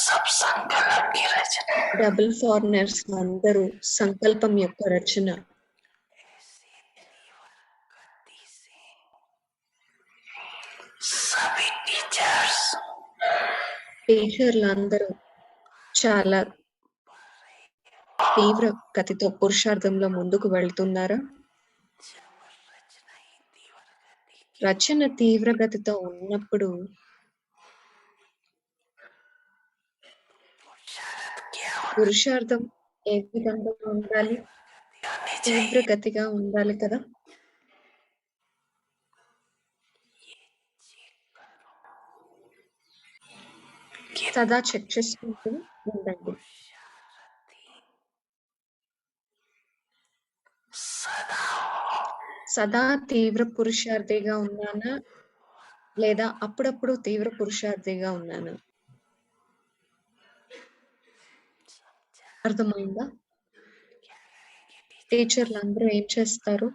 सब संकल्प की रचना డబుల్ ఫారినర్స్ అందరూ సంకల్పం యొక్క రచన. सभी टीचर्स టీచర్లందరూ చాలా తీవ్ర గతితో పురుషార్థంలో ముందుకు వెళ్తున్నారా? రచన తీవ్రగతితో ఉన్నప్పుడు పురుషార్థం ఏ విధంగా ఉండాలి? తీవ్రగతిగా ఉండాలి కదా. సదా చెక్ చేసుకుంటూ ఉండండి. సదా తీవ్ర పురుషార్థిగా ఉన్నానా లేదా అప్పుడప్పుడు తీవ్ర పురుషార్థిగా ఉన్నానా? అర్థమైందా? టీచర్లు అందరూ ఏం చేస్తారు?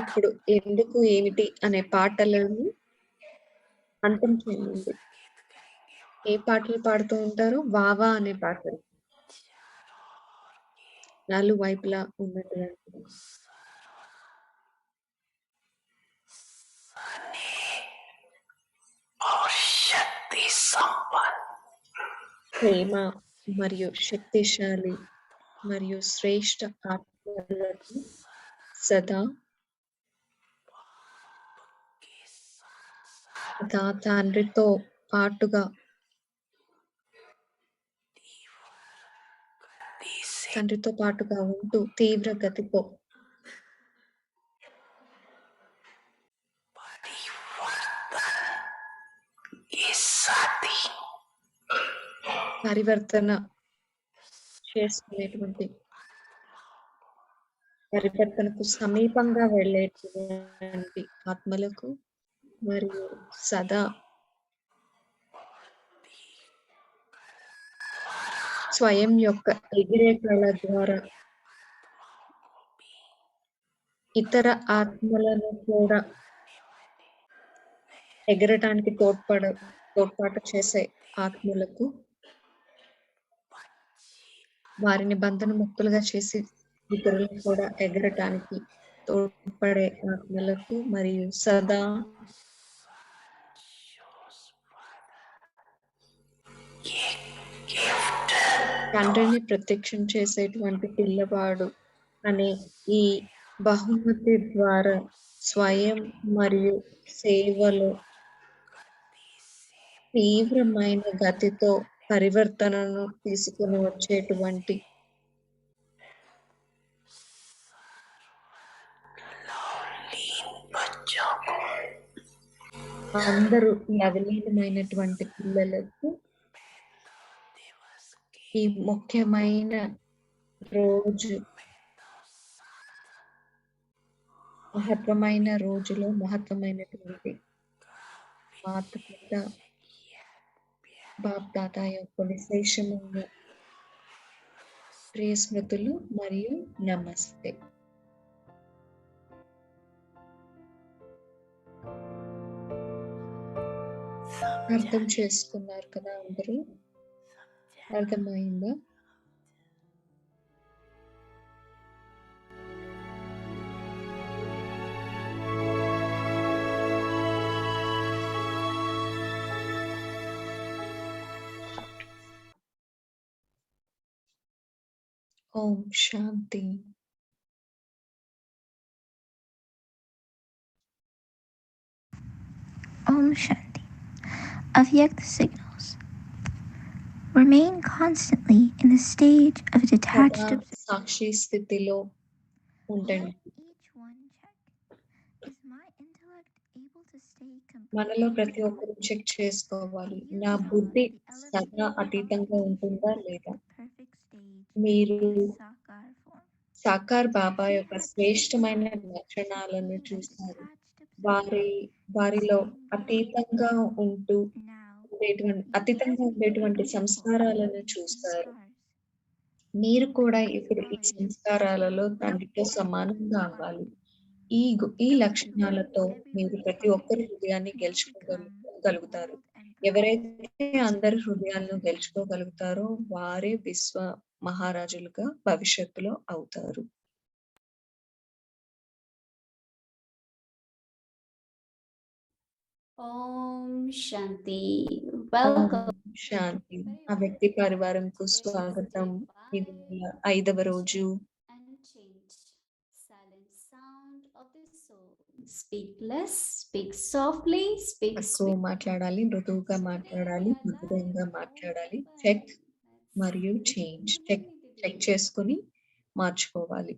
ఇప్పుడు ఎందుకు ఏమిటి అనే పాటలను అంతం చేయండి. ఏ పాటలు పాడుతూ ఉంటారు? వావా అనే పాటలు. నాలుగు వైపులా ఉన్నటువంటి और शक्ति संपन्न ప్రేమ మరియు శక్తిశాలి మరియు శ్రేష్ఠ ఆత్మలకు సదా తండ్రితో పాటుగా ఉంటూ తీవ్ర గతితో పరివర్తన చేసుకునేటువంటి పరివర్తనకు సమీపంగా వెళ్ళేటువంటి ఆత్మలకు మరియు సదా స్వయం యొక్క ఎగిరే కళ ద్వారా ఇతర ఆత్మలను కూడా ఎగరటానికి తోడ్పాటు చేసే ఆత్మలకు వారిని బంధన ముక్తులుగా చేసి ఇతరులను కూడా ఎగరటానికి తోడ్పడే ఆత్మలకు మరియు సదా తండ్రిని ప్రత్యక్షం చేసేటువంటి పిల్లవాడు అనే ఈ బహుమతి ద్వారా స్వయం మరియు సేవలో తీవ్రమైన గతితో పరివర్తనను తీసుకుని వచ్చేటువంటి అందరూ లవలీనమైనటువంటి పిల్లలకు ఈ ముఖ్యమైన రోజు మహత్వమైన రోజులో మహత్వమైనటువంటి మాతృపిత బాప్ దాదా యొక్క విశేషమైన ప్రియ స్మృతులు మరియు నమస్తే. అర్థం చేసుకున్నారు కదా అందరూ? అర్థమైందా? ఓం శాంతి. Om Shanti. Avyakta signals. Remain constantly in the stage of detached సదా సాక్షి స్థితిలో ఉండండి. Each one check. Is my intellect able to stay మనలో completely ప్రతి ఒక్కరు చెక్ చేసుకోవాలి. నా బుద్ధి సదా అతీతంగా ఉంటుందా లేదా? perfect stage మీరు in the Sakar form? Sakar బాబా యొక్క శ్రేష్టమైన లక్షణాలను చూస్తారు. వారిలో అతీతంగా ఉండేటువంటి సంస్కారాలను చూస్తారు. మీరు కూడా ఇప్పుడు ఈ సంస్కారాలలో తండ్రితో సమానంగా అవ్వాలి. ఈ I want to లక్షణాలతో believe మీరు everyone ప్రతి ఒక్కరి finally హృదయాన్ని can become గలుగుతారు. bold and powerful. ఎవరైతే అందరి హృదయాలను గెలుచుకోగలుగుతారో వారే మహారాజులుగా భవిష్యత్తులో అవుతారు. ఓం శాంతి. ఓం వెల్కమ్ శాంతి. ఆ వ్యక్తి పరివారంకు స్వాగతం. ఇది నెల 5వ రోజు. and change. Silent sound of the soul. Speak less, speak softly, speak తక్కువ sweet. మాట్లాడాలి, మృదువుగా మాట్లాడాలి, మధురంగా మాట్లాడాలి. చెక్ మరియు చేంజ్. చెక్ చేసుకొని మార్చుకోవాలి.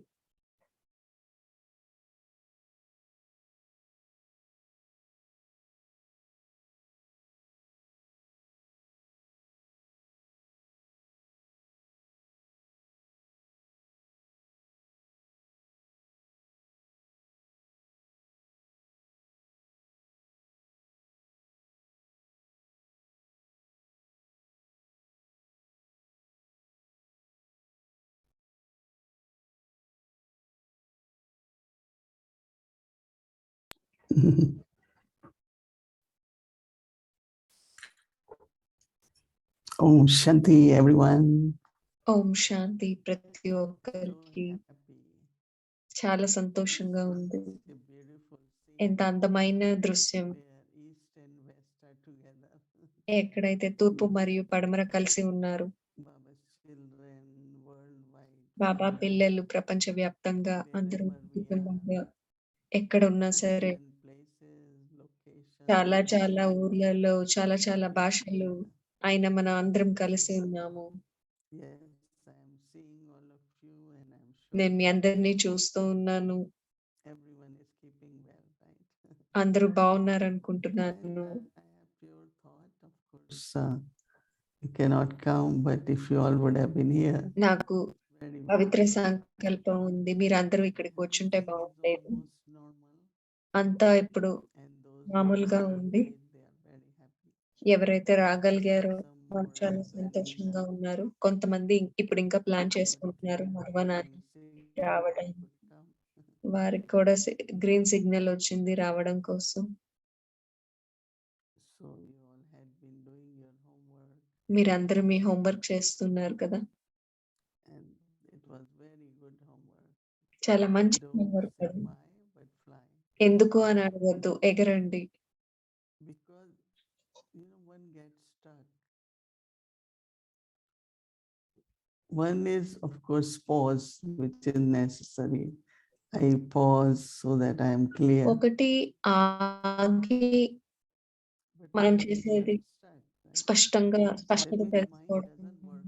Om Shanti, everyone. ఓం శాంతి. ప్రతి ఒక్కరికి చాలా సంతోషంగా ఉంది. ఎంత అందమైన దృశ్యం. ఎక్కడైతే తూర్పు మరియు పడమర కలిసి ఉన్నారు. బాబా పిల్లలు ప్రపంచవ్యాప్తంగా అందరూ కుటుంబంగా ఎక్కడున్నా సరే చాలా చాలా ఊర్లలో చాలా చాలా భాషలు అయిన మన అందరం కలిసి ఉన్నాము. నేను మీ అందరినీ చూస్తూ ఉన్నాను. అందరూ బాగున్నారనుకుంటున్నాను. You cannot come, but if you all would have been here, నాకు very పవిత్ర well. సంకల్పం ఉంది. మీరందరూ ఇక్కడికి వచ్చుంటే Everything is బాగుండేది. almost normal, అంతా ఇప్పుడు and those who మామూలుగా ఉంది. participated, they are very happy. ఎవరైతే రాగలిగారో Some వాళ్ళు more చాలా are సంతోషంగా planning ఉన్నారు. కొంతమంది ఇప్పుడు ఇంకా ప్లాన్ that చేసుకుంటున్నారు green మర్వనానికి signal రావడం. could come. వారికి కూడా గ్రీన్ సిగ్నల్ వచ్చింది రావడం కోసం. So you all had been doing your homework, మీరందరూ మీ హోంవర్క్ చేస్తున్నారు కదా. and it was very good homework. చాలా మంచి Don't హోంవర్క్ say అది. why, but fly. ఎందుకు అని అడగద్దు, ఎగరండి. Because one gets stuck. One is, of course, pause, which is necessary. I pause so that I am clear. ఒకటి ఆగి But మనం many చేసేది get stuck, right? స్పష్టత That means mind తెలుసుకోవడం. doesn't work.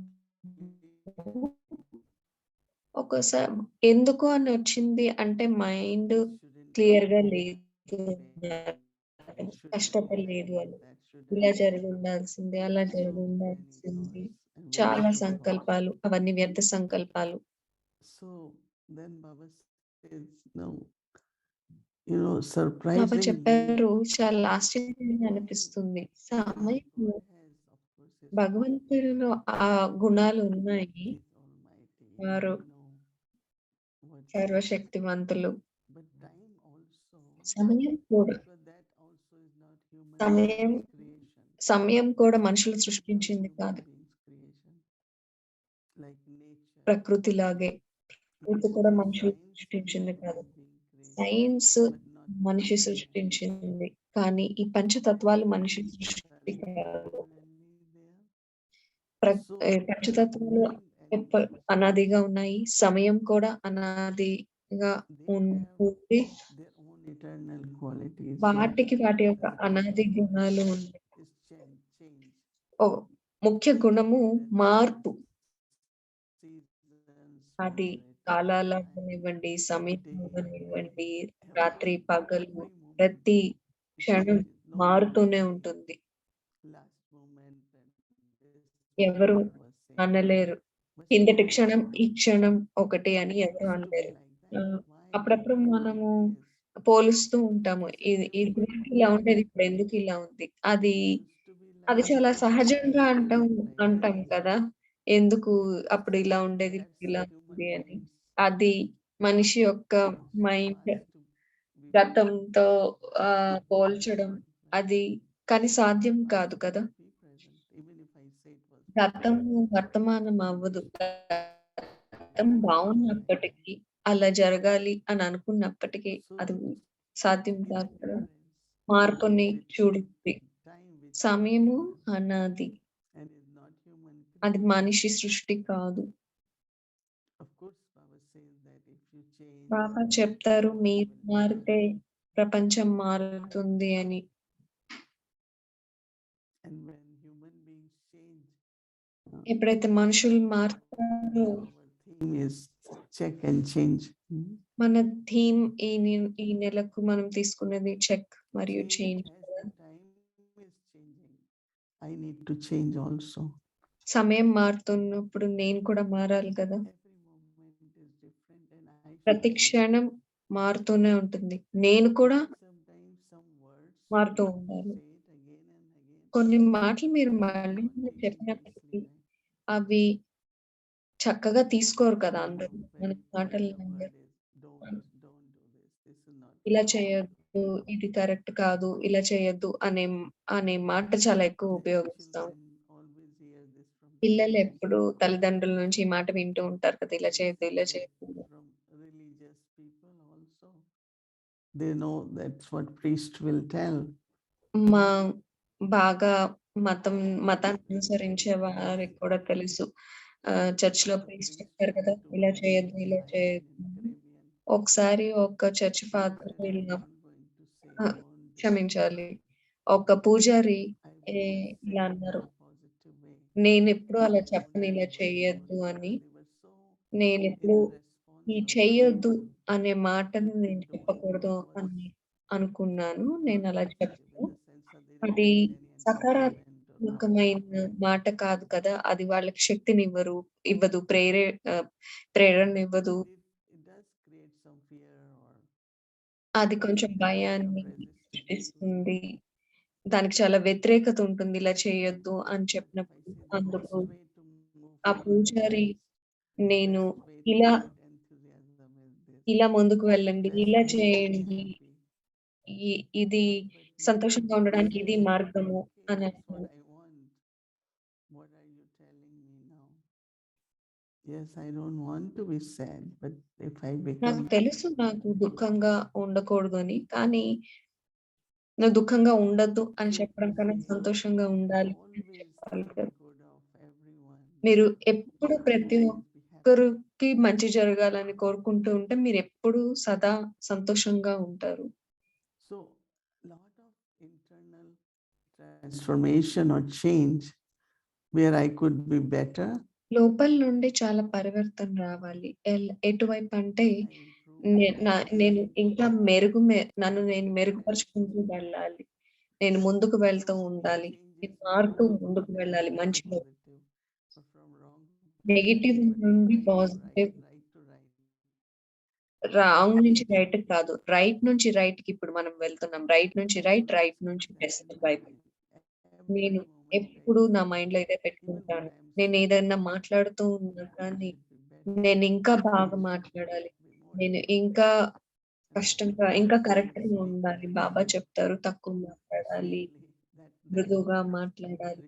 ఒకసారి ఎందుకు అని వచ్చింది అంటే మైండ్ This shouldn't క్లియర్ గా happen. లేదు, That should కష్టపడలేదు happen. అని. That should ఇలా happen. జరిగి ఉండాల్సింది, అలా So జరిగి many ఉండాల్సింది. thoughts and very చాలా good thoughts. సంకల్పాలు, అవన్నీ వ్యర్థ సంకల్పాలు. So then Baba says, no, బాబా surprisingly, చెప్పారు, చాలా ఆశ్చర్యంగా time, అనిపిస్తుంది. yes, సమయం God has, of course, His భగవంతుడిలో ఆ గుణాలు ఉన్నాయి. He is Almighty. వారు We know what He is. సర్వశక్తివంతులు. But time also, సమయం కూడా because that also is not human సమయం beings' creation. సమయం కూడా మనుషులు It is not సృష్టించింది human కాదు. beings' creation. Like nature. ప్రకృతిలాగే ప్రకృతి కూడా మనుషులు Science is సృష్టించింది కాదు. human being creation, science but not మనిషి human beings. సృష్టించింది, కానీ ఈ పంచతత్వాలు మనిషి These సృష్టి are కాదు. eternally there. So పంచతత్వాలు time and అనాదిగా ఉన్నాయి. సమయం కూడా అనాదిగా they have ఉంది. their own eternal qualities. వాటికి వాటి యొక్క Like అనాది గుణాలు ఉన్నాయి. is change. ఓ ముఖ్య గుణము మార్పు. Seasons, అది more కాలాలు eternal time. అవ్వనివ్వండి, సమయం Day, అవ్వనివ్వండి, night, రాత్రి every పగలు, moment ప్రతి it క్షణం changes. No one మారుతూనే can say ఉంటుంది. last moment and this ఎవరు moment was same. అనలేరు, But కిందటి still, క్షణం ఈ క్షణం ఒకటి అని it ఎవరు used to be అనలేరు. like that. Why అప్పుడప్పుడు it is మనము like this? పోలుస్తూ ఉంటాము. This is ఇది just ఇది like ఇలా that. ఉండేది, ఇప్పుడు ఎందుకు ఇలా ఉంది. అది It used to be అది like చాలా this. సహజంగా Why అంటాం it is like అంటాం this? కదా. ఎందుకు అప్పుడు ఇలా ఉండేది, That's ఇప్పుడు ఇలా human ఉంది అని. beings. అది మనిషి యొక్క So మైండ్ fast to గతంతో పోల్చడం అది కానీ సాధ్యం కాదు కదా! గతము వర్తమానం అవ్వదు. గతం బావున్నప్పటికీ, అలా జరగాలి అని అనుకున్నప్పటికీ అది సాధ్యం కాదు కదా! మార్పుని చూడుద్ది. సమయము అనాది. అది మనిషి సృష్టి కాదు. బాబా చెప్తారు మీరు మారితే ప్రపంచం మారుతుంది అని. ఎప్పుడైతే మనుషులు మారుతారో చెక్ అండ్ చేంజ్. మన థీమ్ ఈ నెలకు మనం తీసుకున్నది చెక్ మరియు change. I need to change also. సమయం మారుతున్నప్పుడు నేను కూడా మారాలి కదా! ప్రతి క్షణం మారుతూనే ఉంటుంది. నేను కూడా మారుతూ ఉండాలి. కొన్ని మాటలు మీరు మళ్ళీ మళ్ళీ చెప్పినప్పటికీ అవి చక్కగా తీసుకోరు కదా అందరూ. మన మాటల్ని ఇలా చేయొద్దు, ఇది కరెక్ట్ కాదు, ఇలా చేయొద్దు అనే మాట చాలా ఎక్కువ ఉపయోగిస్తాం. పిల్లలు ఎప్పుడు తల్లిదండ్రుల నుంచి ఈ మాట వింటూ ఉంటారు కదా! ఇలా చేయొద్దు, ఇలా చేయొద్దు. They know that's what priest will tell. మా బాగా మతాన్ని అనుసరించే వారికి కూడా తెలుసు. చర్చ్‌లో ప్రీస్ట్ చెప్తారు కదా! ఇలా చేయొద్దు, ఇలా చేయొద్దు. ఒకసారి ఒక చర్చ్ ఫాదర్ క్షమించాలి. ఒక పూజారి ఇలా అన్నారు. నేనెప్పుడు అలా చెప్పను ఇలా చేయొద్దు అని. నేనెప్పుడు ఈ చెయ్యొద్దు అనే మాటని నేను చెప్పకూడదు అని అనుకున్నాను. నేనలా చెప్పను. అది సకారాత్మకమైన మాట కాదు కదా! అది వాళ్ళకి ఇవ్వదు. ప్రేరణనివ్వదు. అది కొంచెం భయాన్ని సృష్టిస్తుంది. దానికి చాలా వ్యతిరేకత ఉంటుంది. ఇలా చేయొద్దు అని చెప్పినప్పుడు. అందుకు ఆ పూజారి నేను ఇలా ఇలా ముందుకు వెళ్ళండి. ఇలా చేయండి. ఇది సంతోషంగా ఉండడానికి ఇది మార్గము అని అన్నారు. Yes, I don't want to be sad, but if I నాకు become తెలుసు నాకు దుఃఖంగా ఉండకూడదు అని. కానీ నువ్వు దుఃఖంగా ఉండొద్దు అని చెప్పడం కన్నా సంతోషంగా ఉండాలి అని చెప్పాలి కదా! మీరు ఎప్పుడు ప్రతి ఒక్కరికి మంచి జరగాలని కోరుకుంటూ ఉంటే మీరెప్పుడు సదా సంతోషంగా ఉంటారు. So, lot of internal transformation or change where I could be better. లోపల నుండి చాలా పరివర్తన రావాలి. ఎటువైపు అంటే నేను ఇంకా నన్ను నేను మెరుగుపరుచుకుంటూ వెళ్ళాలి. నేను ముందుకు వెళ్తూ ఉండాలి. నేను మారుతూ ముందుకు వెళ్ళాలి మంచిలో. నెగెటివ్ నుండి పాజిటివ్. రాంగ్ నుంచి రైట్‌కి కాదు. రైట్ నుంచి రైట్‌కి ఇప్పుడు మనం వెళ్తున్నాం. రైట్ నుంచి రైట్ నుంచి బెస్ట్ వైపు. నేను ఎప్పుడు నా మైండ్‌లో ఇదే పెట్టుకుంటాను. నేనేదన్నా మాట్లాడుతూ ఉన్నా కానీ, నేనింకా బాగా మాట్లాడాలి. నేను ఇంకా ఇంకా కరెక్ట్‌గా ఉండాలి. బాబా చెప్తారు తక్కువ మాట్లాడాలి. మృదువుగా మాట్లాడాలి.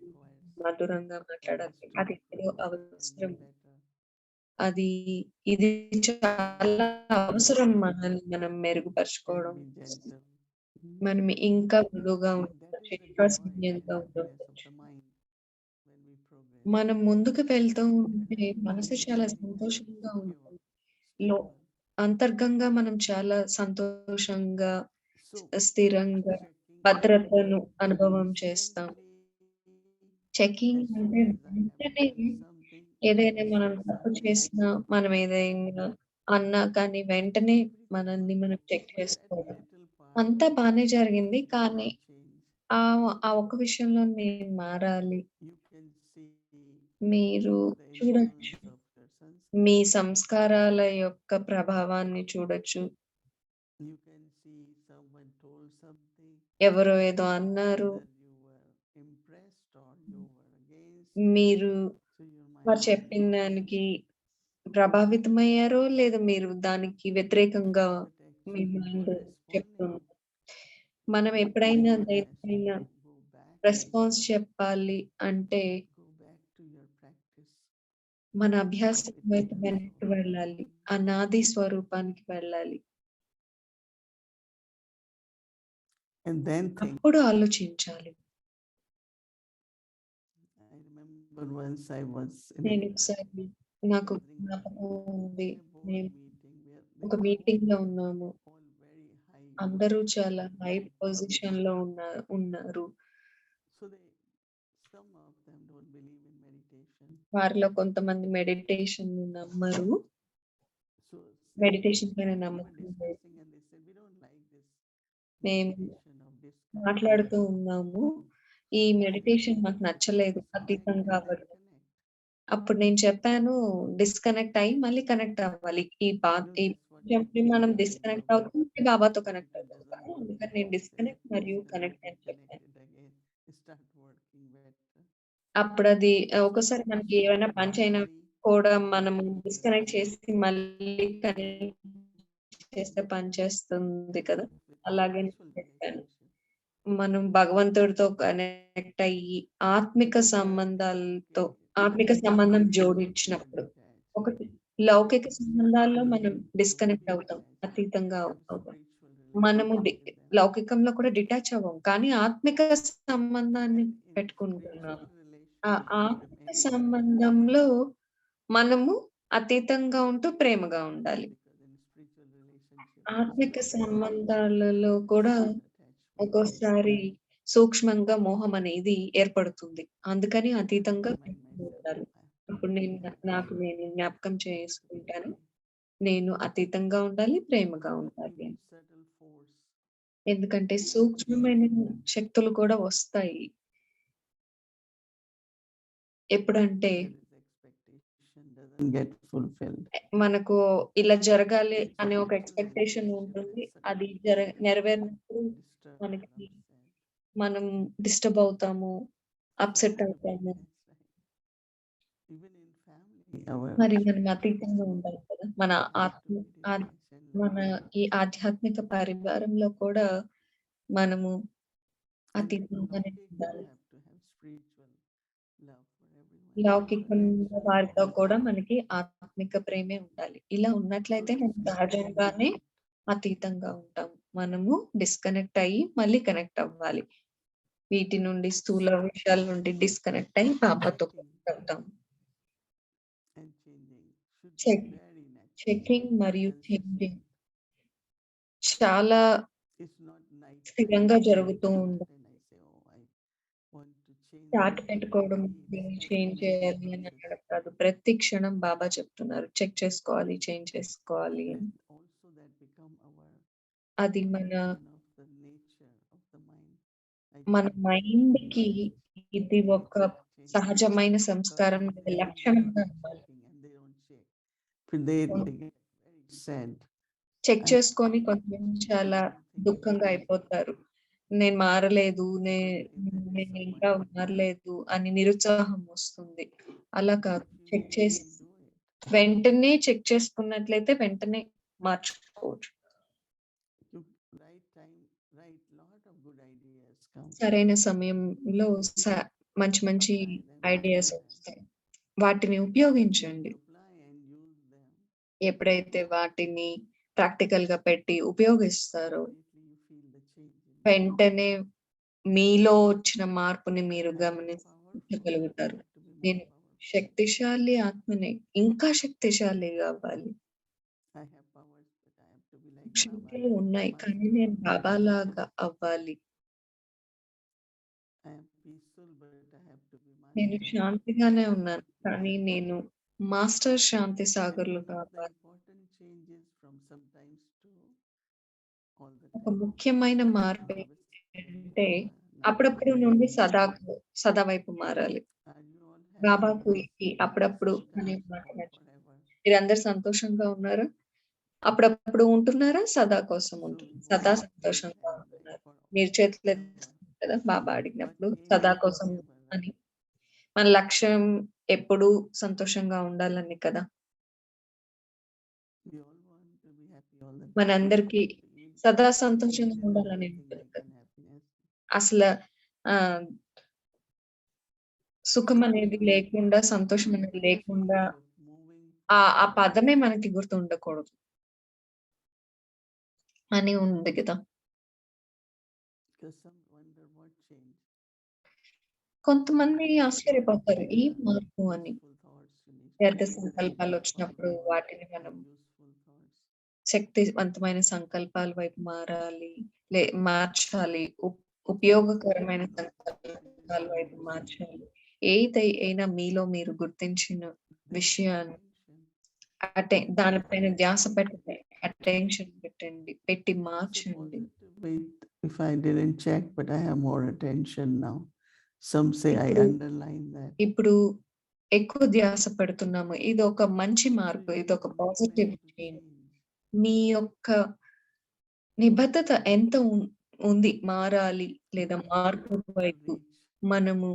మధురంగా మాట్లాడాలి. అది ఎప్పుడో అవసరం. ఇది చాలా అవసరం మనల్ని మనం మెరుగుపరుచుకోవడం. మనం ఇంకా మృదువుగా ఉండొచ్చు. ఇంకా సౌమ్యంగా ఉండవచ్చు. మనం ముందుకు వెళ్తూ ఉంటే మనసు చాలా సంతోషంగా ఉంటుంది. అంతర్గంగా మనం చాలా సంతోషంగా, స్థిరంగా, భద్రతను అనుభవం చేస్తాం. చెకింగ్ అంటే వెంటనే ఏదైనా మనం తప్పు చేసినా, మనం ఏదైనా అన్నా కానీ వెంటనే మనల్ని మనం చెక్ చేసుకోవడం. అంతా బానే జరిగింది. కానీ ఆ ఒక్క విషయంలో నేను మారాలి. మీరు చూడొచ్చు. మీ సంస్కారాల యొక్క ప్రభావాన్ని చూడొచ్చు. ఎవరో ఏదో అన్నారు. వారు చెప్పిన దానికి ప్రభావితమయ్యారో లేదా మీరు దానికి వ్యతిరేకంగా మీ మైండ్ చెప్తుంది. responding, మనం ఎప్పుడైనా you దేనికైనా has to go back, response చెప్పాలి అంటే go back to your practice. మన అభ్యాసం It వైపు becomes వెనక్కి so వెళ్ళాలి. easy. ఆ నాది స్వరూపానికి వెళ్ళాలి. And then think. అప్పుడు ఆలోచించాలి. I remember once I was in నేను ఒకసారి నాకు జ్ఞాపకం ఉంది. మేము meeting where ఒక మీటింగ్ లో ఉన్నాము. all very high. అందరూ చాలా హై పొజిషన్ లో ఉన్నారు. So some of them don't believe in meditation. వారిలో కొంతమంది మెడిటేషన్ నమ్మరు. So మెడిటేషన్ పైన we were నమ్మకం లేదు. discussing and they said we don't like this మేము meditation of disconnect. మాట్లాడుతూ ఉన్నాము. ఈ మెడిటేషన్ నాకు నచ్చలేదు. అతీతంగా అవ్వడం. Connect. అప్పుడు నేను చెప్పాను డిస్కనెక్ట్ అయ్యి మళ్ళీ కనెక్ట్ అవ్వాలి. ఈ మనం డిస్కనెక్ట్ అవుతాం, మళ్ళీ బాబాతో కనెక్ట్ అవుతాం. కానీ అందుకని నేను డిస్కనెక్ట్ మరియు కనెక్ట్ అని చెప్పాను. Start working better. అప్పుడు అది ఒకసారి మనకి ఏమైనా పని చేయనా కూడా మనం డిస్కనెక్ట్ చేసి మళ్ళీ కనెక్ట్ చేస్తే పని చేస్తుంది కదా. అలాగే నేను చెప్పాను. మనం భగవంతుడితో కనెక్ట్ అయ్యి ఆత్మిక సంబంధం జోడించినప్పుడు ఒకటి లౌకిక సంబంధాల్లో మనం డిస్కనెక్ట్ అవుతాం, అతీతంగా అవుతాం. మనము లౌకికంలో కూడా డిటాచ్ అవ్వం, కానీ ఆత్మిక సంబంధాన్ని పెట్టుకుంటున్నాము. ఆ ఆత్మిక సంబంధంలో మనము అతీతంగా ఉంటూ ప్రేమగా ఉండాలి. ఆత్మిక సంబంధాలలో కూడా ఒక్కోసారి సూక్ష్మంగా మోహం అనేది ఏర్పడుతుంది. అందుకని అతీతంగా ఉండాలి. ఇప్పుడు నేను జ్ఞాపకం చేసుకుంటాను. నేను అతీతంగా ఉండాలి, ప్రేమగా ఉండాలి. ఎందుకంటే సూక్ష్మమైన శక్తులు కూడా వస్తాయి. ఎప్పుడంటే get fulfilled. మనకు ఇలా జరగాలి అనే ఒక ఎక్స్‌పెక్టేషన్ ఉంటుంది. అది నెరవేరినప్పుడు మనకి మనం డిస్టర్బ్ అవుతాము, అప్‌సెట్ అవుతాము. మరి మనం అతీతంగా ఉండాలి కదా. మన ఈ ఆధ్యాత్మిక పరివారంలో కూడా మనము అతీతంగానే ఉండాలి. లౌకికంగా వారితో కూడా మనకి ఆత్మిక ప్రేమే ఉండాలి. ఇలా ఉన్నట్లయితే మనం సహజంగానే అతీతంగా ఉంటాం. మనము డిస్కనెక్ట్ అయ్యి మళ్ళీ కనెక్ట్ అవ్వాలి. వీటి నుండి స్థూల విషయాల నుండి డిస్కనెక్ట్ అయ్యి బాబాతో కనెక్ట్ అవుతాం. చెకింగ్ మరియు చేంజింగ్ చాలా స్థిరంగా జరుగుతూ ఉంటుంది. చాట్ పెట్టుకోవడం చేంజ్ చేయాలి అని అనడం కాదు. ప్రతి క్షణం బాబా చెప్తున్నారు చెక్ చేసుకోవాలి, చేంజ్ చేసుకోవాలి అని. అది మన మైండ్ కి ఇది ఒక సహజమైన సంస్కారం, లక్షణంగా ఉండాలి. చెక్ చేసుకొని కొంచెం చాలా దుఃఖంగా అయిపోతారు. నేను మారలేదు, నేను ఇంకా మారలేదు అని నిరుత్సాహం వస్తుంది. అలా కాదు, వెంటనే చెక్ చేసుకున్నట్లయితే వెంటనే మార్చుకోవచ్చు. సరైన సమయంలో మంచి మంచి ఐడియాస్ వస్తాయి. వాటిని ఉపయోగించండి. ఎప్పుడైతే వాటిని ప్రాక్టికల్ గా పెట్టి ఉపయోగిస్తారో వెంటనే మీలో వచ్చిన మార్పుని మీరు గమనించగలుగుతారు. నేను శక్తిశాలి ఆత్మని, ఇంకా శక్తిశాలి కావాలి. శక్తులు ఉన్నాయి, కానీ నేను బాబాలాగా అవ్వాలి. నేను శాంతిగానే ఉన్నాను, కానీ నేను మాస్టర్ శాంతి సాగర్లు కావాలి. ఒక ముఖ్యమైన మార్పు ఏంటంటే అప్పుడప్పుడు నుండి సదా వైపు మారాలి. బాబాకు అప్పుడప్పుడు అనే మాట మీరందరూ సంతోషంగా ఉన్నారా? అప్పుడప్పుడు ఉంటున్నారా? సదా కోసం ఉంటున్నారు, సదా సంతోషంగా ఉంటున్నారు. మీరు చేతులు కదా బాబా అడిగినప్పుడు సదా కోసం అని. మన లక్ష్యం ఎప్పుడు సంతోషంగా ఉండాలని కదా. all the time. మనందరికీ Even సదా I can సంతోషంగా tell ఉండాలని everything ఉంటుంది like కదా. in happiness. అసలు సుఖం అనేది You know, లేకుండా, సంతోషం అనేది this లేకుండా phase of moving ఆ forward, పదమే మనకి గుర్తుండకూడదు అని ఉంది కదా. because some wonder what change. కొంతమంది ఆశ్చర్యపోతారు ఈ మార్పు అని. Useful thoughts you need to వ్యర్థ change. సంకల్పాలు వచ్చినప్పుడు Or వాటిని మనం useful thoughts. శక్తివంతమైన సంకల్పాల వైపు మార్చాలి. ఉపయోగకరమైన సంకల్పాల వైపు మార్చాలి. ఏదైనా మీలో మీరు గుర్తించిన విషయాన్ని దానిపైన ధ్యాస పెట్టండి, అటెన్షన్ పెట్టి మార్చండి. Wait, if I didn't check, but I have more attention now. Some say I underline that. ఇప్పుడు ఎక్కువ ధ్యాస పెడుతున్నాము. ఇది ఒక మంచి మార్పు, ఇది ఒక పాజిటివ్ చేంజ్. మీ యొక్క నిబద్ధత ఎంత ఉంది మారాలి లేదా మార్పు వైపు మనము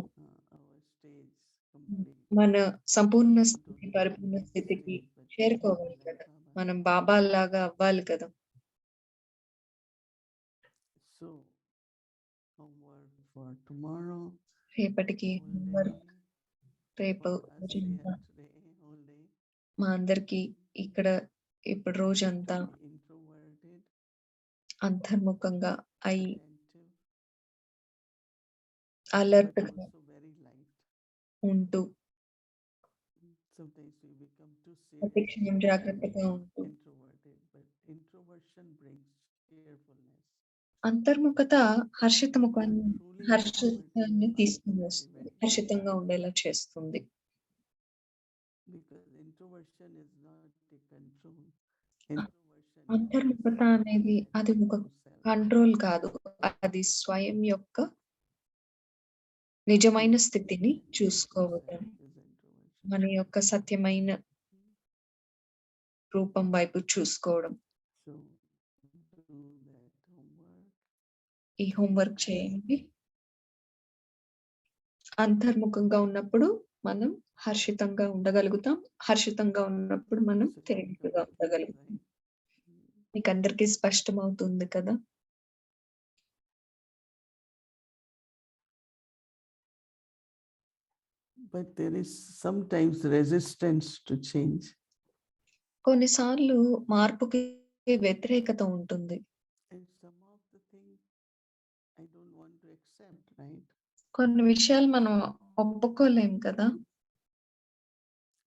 మన సంపూర్ణ స్థితి, పరిపూర్ణ స్థితికి చేరుకోవాలి కదా. మనం బాబాలాగా అవ్వాలి కదా. So, homework for tomorrow. రేపటికి homework, రేపు రోజంతా మా అందరికి ఇక్కడ ఇప్పుడు రోజంతా అంతర్ముఖంగా అయి అలర్ట్ గా ఉంటూ ప్రతి క్షణం జాగ్రత్తగా ఉంటూ అంతర్ముఖత హర్షితాన్ని తీసుకుని వస్తుంది, హర్షితంగా ఉండేలా చేస్తుంది. అంతర్ముఖత అనేది అది ఒక కంట్రోల్ కాదు, అది స్వయం యొక్క నిజమైన స్థితిని చూసుకోవడం, మన యొక్క సత్యమైన రూపం వైపు చూసుకోవడం. ఈ హోంవర్క్ చేయండి. అంతర్ముఖంగా ఉన్నప్పుడు మనం హర్షితంగా ఉండగలుగుతాం, హర్షితంగా ఉన్నప్పుడు మనం తేలికగా ఉండగలుగుతాం. మీకు అందరికీ స్పష్టమవుతుంది కదా. But there is sometimes resistance to change. కొన్నిసార్లు మార్పుకి వ్యతిరేకత ఉంటుంది. And some of the things I don't want to accept, right? కొన్ని విషయాలు మనం ఒప్పుకోలేం కదా.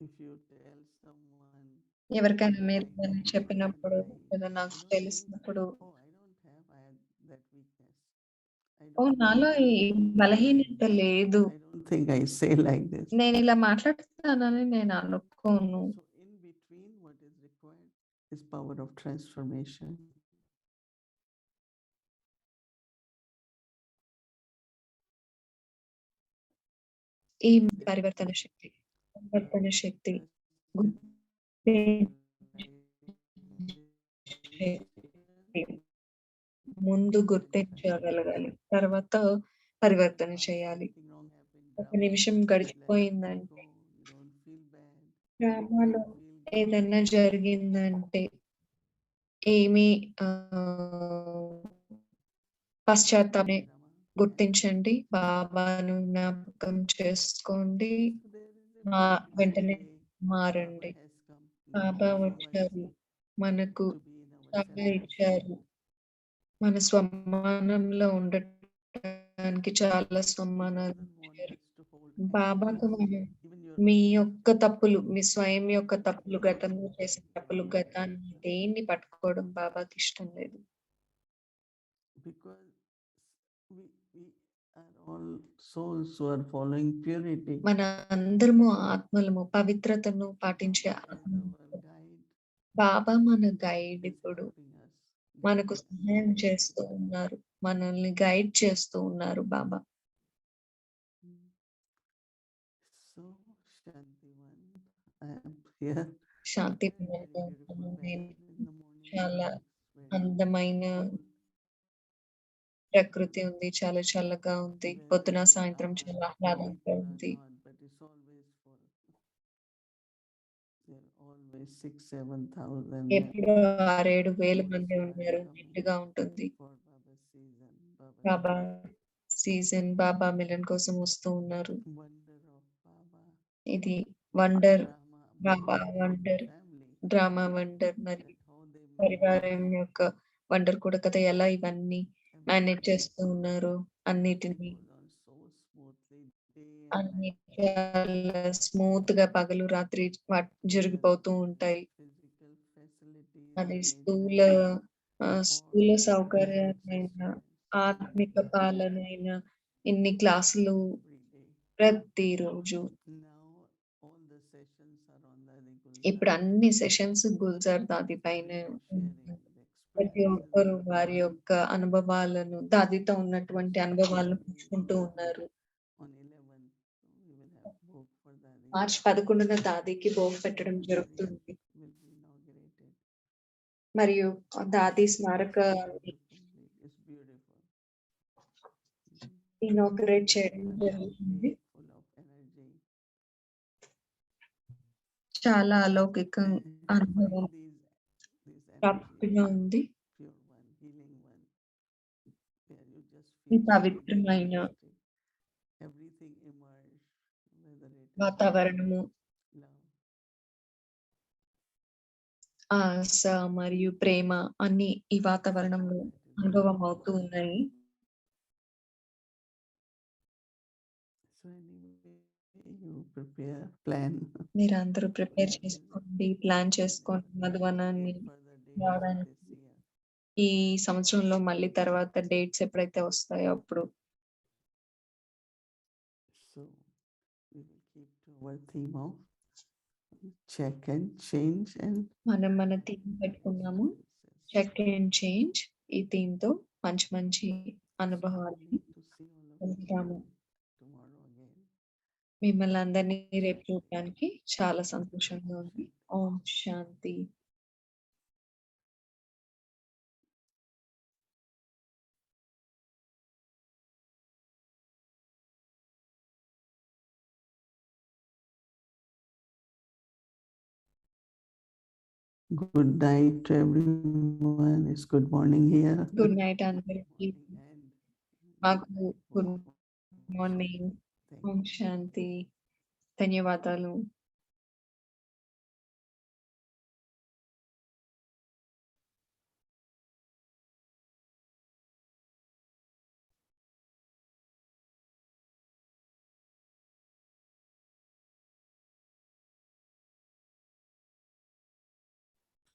If you tell someone, ఎవరికైనా మీరు చెప్పినప్పుడు లేదా నాకు తెలిసినప్పుడు, ఓ నాలో ఈ బలహీనత లేదు, I don't think I say like this. నేను ఇలా మాట్లాడుతానని నేను అనుకోను. So in between, what is required is power of transformation. ఈ పరివర్తన శక్తి ముందు గుర్తించగలగాలి, తర్వాత పరివర్తన చేయాలి. ఒక నిమిషం గడిచిపోయిందంటే, గ్రామాల్లో ఏదన్నా జరిగిందంటే ఏమి పశ్చాత్తాపమే గుర్తించండి, బాబాను జ్ఞాపకం చేసుకోండి, వెంటనే మారండి. బాబా వచ్చారు, మనకు చాలా ఇచ్చారు, మన స్వమానంలో ఉండటానికి చాలా స్వమానాలు ఇచ్చారు. బాబాకు మనం మీ యొక్క తప్పులు, మీ స్వయం యొక్క తప్పులు, గతంలో చేసిన తప్పులు, గతాన్ని దేన్ని పట్టుకోవడం బాబాకి ఇష్టం లేదు. Because we are all souls who are following purity. మన అందరము ఆత్మలము, పవిత్రతను పాటించే ఆత్మలు. బాబా మన గైడ్, ఇప్పుడు మనకు సహాయం చేస్తూ ఉన్నారు, మనల్ని గైడ్ చేస్తూ ఉన్నారు బాబా. So Shantivan, I am here. శాంతి చాలా అందమైన ప్రకృతి ఉంది, చాలా చల్లగా ఉంది, పొద్దున సాయంత్రం చాలా ఆహ్లాదంగా ఉంది. always 6,000-7,000. ఎప్పుడో 6,000-7,000 మంది ఉన్నారు. నిండుగా ఉంటుంది. For Baba season, Baba season, Baba melon కోసం వస్తూ ఉన్నారు. wonder of Baba, ఇది వండర్, drama, బాబా Baba wonder, family, drama wonder మరియు that how they పరివారం manage యొక్క వండర్ కూడా కదా, ఎలా ఇవన్నీ మేనేజ్ everything. చేస్తూ ఉన్నారు అన్నిటిని. Goes on so smoothly, day and అన్ని night. చాలా స్మూత్ గా పగలు రాత్రి జరిగిపోతూ ఉంటాయి. Physical facilities, అది స్థూల maintenance, స్థూల all సౌకర్యాలైన, ఆత్మిక పాలనైన, ఇన్ని క్లాసులు every day. ప్రతిరోజు. Now all the sessions are on the ఇప్పుడు అన్ని సెషన్స్ గుల్జార్ దాది పైన sharing the ప్రతి ఒక్కరు experiences. వారి యొక్క అనుభవాలను, దాదితో ఉన్నటువంటి అనుభవాలను పంచుకుంటూ ఉన్నారు. On 11th, we will have book for Dadi. March 11న దాదికి భోగ్ పెట్టడం జరుగుతుంది. Will be inaugurated. మరియు దాది స్మారక It's beautiful. ఇనాగ్రేట్ చేయడం జరుగుతుంది. Full of energy. చాలా అలౌకిక అనుభవం These ప్రాప్తిగా energies, ఉంది. pure one, healing one, where you just ఈ feel so పవిత్రమైన energetic. Everything emerge, whether it is వాతావరణము, love, ఆశ మరియు ప్రేమ అన్ని ఈ వాతావరణంలో అనుభవం అవుతూ ఉన్నాయి. so anyway, you prepare, plan. మీరందరూ ప్రిపేర్ చేసుకోండి, ప్లాన్ చేసుకోండి మధువనాన్ని Further dates రావడానికి. this year. ఈ సంవత్సరంలో మళ్ళీ తర్వాత డేట్స్ ఎప్పుడైతే వస్తాయో అప్పుడు. So we will keep to our theme of check and change and మనం మన థీమ్ పెట్టుకున్నాము, చెక్ అండ్ చేంజ్. ఈ థీమ్ తో మంచి మంచి అనుభవాలని to see all of you పొందుతాము. tomorrow again. మిమ్మల్ని అందరినీ రేపు చూడడానికి చాలా సంతోషంగా ఉంది. ఓం శాంతి. Good night to everyone. It's good morning here. Good night అందరికి. And మాకు గుడ్ మార్నింగ్. thank ఓం శాంతి. ధన్యవాదాలు.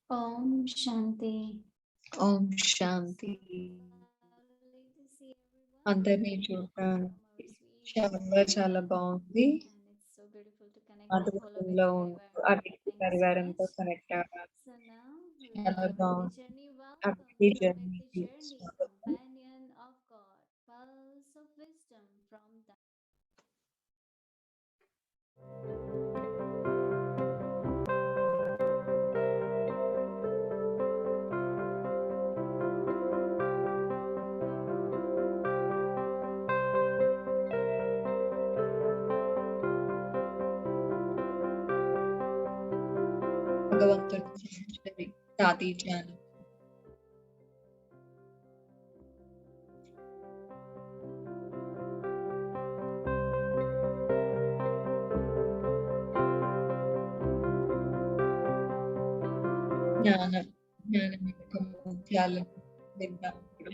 Om Shanti. Om Shanti. Lovely to see everyone. అందరినీ చూడడానికి చాలా చాలా బాగుంది. And it's so beautiful to connect with మధురంలో ఉంటూ అతిథి పరివారంతో కనెక్ట్ అవ్వాలి. So now చాలా love the బాగుంది. journey. Welcome అతిథి to Love the జర్నీకి Journey, స్వాగతం. companion of God, pulse of wisdom from the భగవంతుడు సృష్టించినది దాది జ్ఞానం. జ్ఞానం జ్ఞానం యొక్క ముత్యాలను విందాం ఇప్పుడు.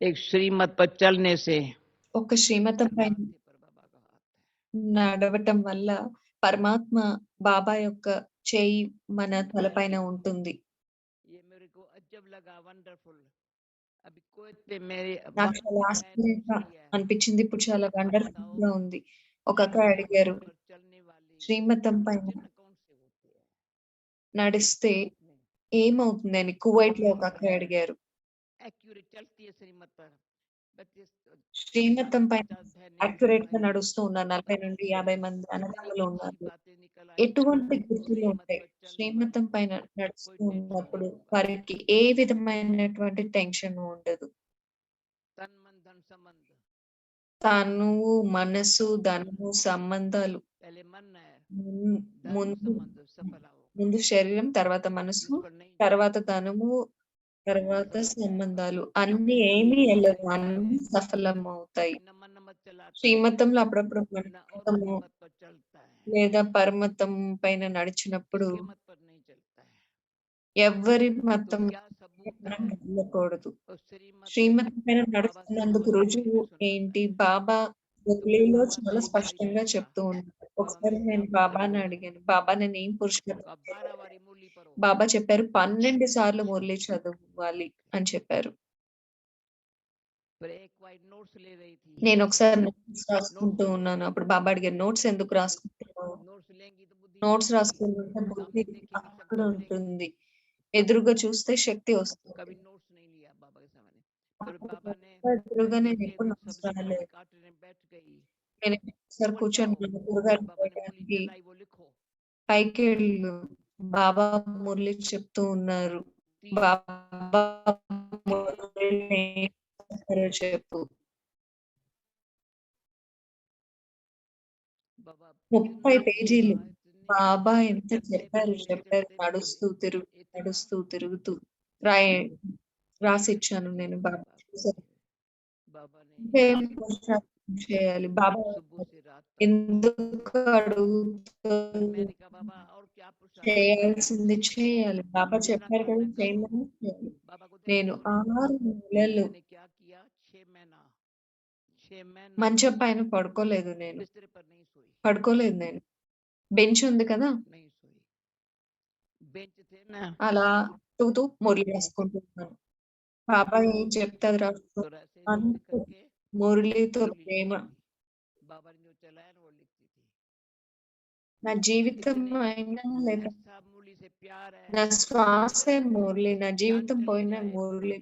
एक श्रीमत पर चलने से ఒక శ్రీమతం పైన माथे पर बाबा का हाथ है। నడవటం వల్ల పరమాత్మ బాబా యొక్క చేయి మన తలపైన ఉంటుంది. ये मेरे को अजब लगा, वंडरफुल। अभी कुवैत पे मेरे నాకు वहाँ చాలా की ఆశ్చర్యంగా बहन है। అనిపించింది. ఇప్పుడు చాలా వండర్ఫుల్ గా ఉంది. ఒక అక్క అడిగారు, पर चलने वाली శ్రీమతం పైన जन्म कौन से होती है? నడిస్తే ఏమవుతుంది అని కువైట్ లో ఒక అక్క అడిగారు. एक्यूरेट चलती है श्रीमत पर, శ్రీమతం పైన 50 बहनें యాక్యురేట్ గా आई, నడుస్తూ ఉన్నారు. 40 तब నుండి उससे 50 మంది इतनी అన్నదమ్ములు अच्छी ఉన్నారు. बातें निकल आई, ఎటువంటి గుర్తులు श्रीमत ఉంటాయి पर चल శ్రీమతం मत, పైన నడుస్తూ कोई टेंशन ఉన్నప్పుడు नहीं होगा, వారికి ఏ విధమైనటువంటి టెన్షన్ ఉండదు. तन मन धन संबंध, తనువు, మనసు, ధనము, సంబంధాలు पहले मन है, धन ముందు संबंध सफल होगा, ముందు శరీరం, తర్వాత మనసు, निष्फल नहीं తర్వాత जाएगा, ధనము, తర్వాత सफल जाएगा, సంబంధాలు क्योंकि అన్ని ఏమీ श्रीमत వెళ్ళదు, ऐसा అన్ని है సఫలం అవుతాయి. कि न मन मत चलाता है, శ్రీమతంలో అప్పుడప్పుడు न औरों के మతము मत पर चलता है, లేదా పరమతం పైన నడిచినప్పుడు किसके मत पर नहीं चलता है, ఎవ్వరి तो మతం क्या सबूत మనం है వెళ్ళకూడదు. उस श्रीमत శ్రీమతం పైన बाबा साहब నడుస్తున్నందుకు मुरली రుజువు में सुनाता ఏంటి? है, బాబా तो मैं మురళిలో बाबा చాలా से एक भाई స్పష్టంగా पूछा, చెప్తూ ఉన్నారు. बाबा ఒకసారి मैं నేను क्या బాబాని पुरुषार्थ అడిగాను, బాబా నేను ఏం పురుషార్థం करूं? 12 చేయాలి? बारी मुरली पढ़ो, బాబా చెప్పారు 12 సార్లు మురళి చదవాలి అని చెప్పారు. फिर एक वाइट नोट्स ले रही थी, నేను ఒకసారి నోట్స్ नोट्स రాసుకుంటూ ఉన్నాను. అప్పుడు బాబా అడిగారు, నోట్స్ ఎందుకు రాసుకుంటున్నావు? नोट्स लेंगी तो बुद्धि నోట్స్ जाएगी, రాసుకుంటుంటే బుద్ధి सामने देखेगी అక్కడ शक्ति मिलेगी, ఉంటుంది, ఎదురుగా చూస్తే శక్తి వస్తుంది. कभी नोट्स नहीं लिया बाबा के सामने, फिर అప్పుడు बाबा ने ఎదురుగా నేను एक ఎప్పుడు दिन నోట్స్ सब्जी రాయలేదు. काटने बैठ गई, నేను ఒకసారి ऊपर కూర్చొని जाओ, కూరగాయలు बाबा ने मुरली కోయడానికి चलाई वो लिखो, పైకి వెళ్ళు. బాబా మురళి చెప్తూ ఉన్నారు. 30 బాబా మురళి ఏం చెప్తారో చెప్పు. बाबा 30 इतना పేజీలు. बोला, इतने బాబా ఎంత चलते చెప్పారు फिरते నడుస్తూ इतना నడుస్తూ తిరుగుతూ రాయ రాసిచ్చాను నేను. బాబా बाबा చూసారు. बाबा ने ఇంకేం పురుషార్థం చేయాలి? బాబా सुबह से रात तक ఎందుకు फिर అడుగుతూ मैंने कहा बाबा और क्या पुरुषार्थ करूं? చేయాల్సింది చేయాలి. బాబా जितना చెప్పారు కదా करना करो, చేయమని చేయాలి. बाबा को నేను देखती हूँ, 6 నెలలు मैंने क्या किया, 6 महीना మంచం పైన పడుకోలేదు నేను. बिस्तर पर नहीं सोई, పడుకోలేదు నేను. బెంచ్ ఉంది కదా, नहीं सोई, बेंच थे ना, అలా తూతూ మురళి రాసుకుంటున్నాను. బాబా ఏం చెప్తే అది तो రాసుకుంటాను. ऐसे लिख लिख అంత करके మురళితో मुरली ప్రేమ. लिखती थी, बाबा ने जो चलाया ना वो लिखती थी, నా జీవితం इतने అయినా లేక ऐसा मुरली से प्यार నా है, శ్వాసే మురళి. నా जान జీవితం चली పోయినా जाए, మురళి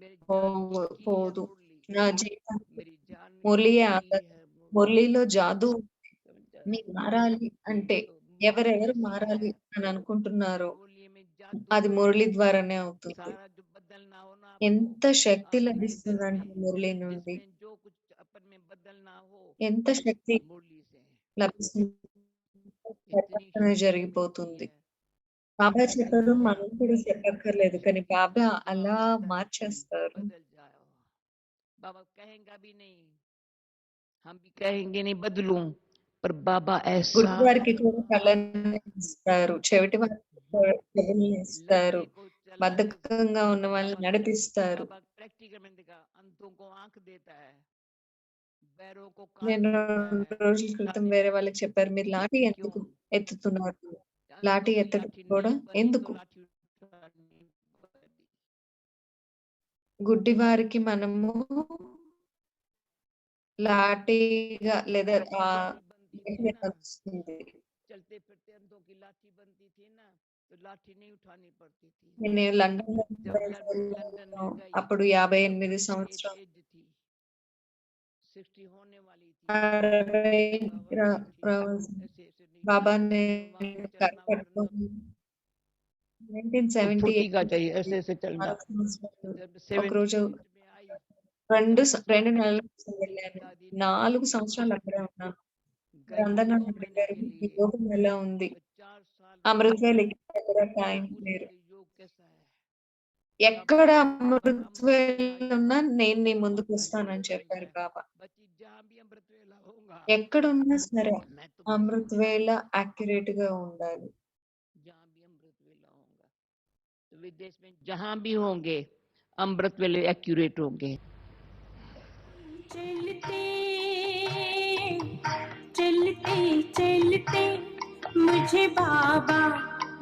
मेरी जान की है పోదు. मुरली, నా జీవితం मेरी जान మురళియే की ఆధారం. है मुरली, మురళిలో జాదూ ఉంది. समझा? మీరు మారాలి అంటే तो मुरली ఎవరెవరు ऐसी మారాలి है, అని అనుకుంటున్నారో मुरली में जादू అది है, మురళి ద్వారానే అవుతుంది. सारा जो बदलना हो ना आपको ఎంత శక్తి आज के दिन లభిస్తుందంటే में, మురళి నుండి जिसमें जो कुछ अपन में बदलना हो ఎంత శక్తి मुरली से, లభిస్తుంది, इतनी ప్రకటన शक्ति मिलती జరిగిపోతుంది. है, బాబా कि చెప్పారు बाबा మనం కూడా చెప్పక్కర్లేదు, కానీ బాబా दुआ అలా मांगता है, మార్చేస్తారు. बदल जाओ, बाबा कहेगा भी नहीं, हम भी कहेंगे नहीं बदलूं, पर बाबा ऐसा గుడ్డి వారికి కూడా కళ్ళని ఇస్తారు, చెవిటి వారికి కూడా చెవుల్ని ఇస్తారు, लंगड़े को चलाए, బద్ధకంగా ఉన్న వాళ్ళని నడిపిస్తారు. बाबा प्रैक्टिकल में देखा, अंधों को आंख देता है, बैरों को నేను कान देता 2 है, రోజుల క్రితం शादी వేరే వాళ్ళకి చెప్పారు, మీరు లాఠీ क्यों? ఎందుకు ఎత్తుతున్నారు? अंधों లాఠీ की ఎత్తడం लाठी కూడా नहीं बनी तो ఎందుకు? लाठी उठानी पड़ी, గుడ్డి వారికి మనము లాఠీగా లేదా लाठी बनती थी ना, వస్తుంది. चलते फिरते अंधों की लाठी बनती थी ना, तो लाठी नहीं उठानी पड़ती थी, నేను లండన్‌లో जब लंदन में गई అప్పుడు तो 58 एज సంవత్సరాలు, एज थी, 60 होने वाली थी, 60 बाबा ऐसे ऐसे नहीं, బాబా वहां నేను पे चलना फिरना కనపడుకొని तो फुर्ती का 1978 चाहिए, ऐसे ऐसे चलना, 4 సంవత్సరాలు जब ఒకరోజు 78 में आई, 2 నెలల కోసం मेरी వెళ్ళాను. दादी ने 4 సంవత్సరాలు అక్కడే ఉన్నాను. गई అందరూ थी 2 నన్ను महीने అడిగారు, के "మీ लिए, యోగం ఎలా ఉంది?" 4 साल అమృతవేళకి కూడా టైం पूछती లేరు. थी योग कैसा है, ఎక్కడ बाबा అమృతవేళ अमृत ఉన్నా నేను నీ वेला ముందుకు होगा, వస్తానని जहाँ చెప్పారు जाए బాబా. बच्ची जहाँ भी अमृत वेला होगा ఎక్కడున్నా సరే मैं तुम्हें लेके అమృతవేళ యాక్యురేట్ గా ఉండాలి. जहाँ भी अमृत वेला होगा, तो विदेश में जहाँ भी होंगे अमृत वेले एक्यूरेट होंगे, चलते चलते चलते मुझे बाबा